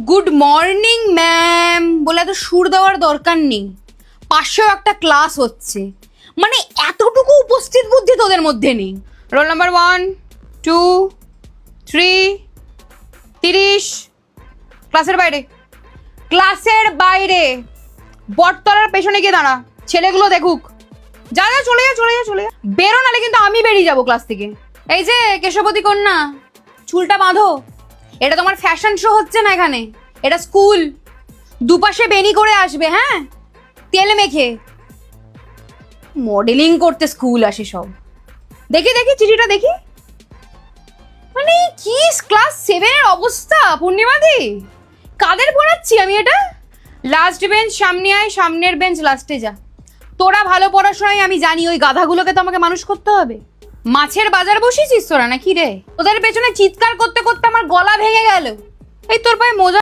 Good morning ma'am বলে এত সুর দেওয়ার দরকার নেই। পাশেও একটা ক্লাস হচ্ছে, মানে এতটুকু উপস্থিত বুদ্ধি তোদের মধ্যে নেই। Roll number 1, 2, 3, 30। ক্লাসের বাইরে, ক্লাসের বাইরে বটতলার পেছনে গিয়ে দাঁড়া, ছেলেগুলো দেখুক। যা যা, চলে যা চলে যা চলে যা, বেরো নালে কিন্তু আমি বেরিয়ে যাবো ক্লাস থেকে। এই যে কেশবতী কন্যা, চুলটা বাঁধো। এটা তোমার ফ্যাশন শো হচ্ছে না এখানে, এটা স্কুল। দুপাশে বেনি করে আসবে, হ্যাঁ, তেল মেখে। মডেলিং করতে স্কুল আসে সব। দেখি দেখি চিঠিটা দেখি। মানে কি ক্লাস 7-এর অবস্থা পূর্ণিমাদি। কাদের পড়াচ্ছি আমি এটা? লাস্ট বেঞ্চ সামনে আয়, সামনের বেঞ্চ লাস্টে যা। তোরা ভালো পড়াশোনায় আমি জানি, ওই গাধাগুলোকে তো আমাকে মানুষ করতে হবে। মাছের বাজার বসেছিস তোরা নাকি রে? ওদের পেছনে চিৎকার করতে করতে আমার গলা ভেঙে গেল। এই তোর পায়ে মোজা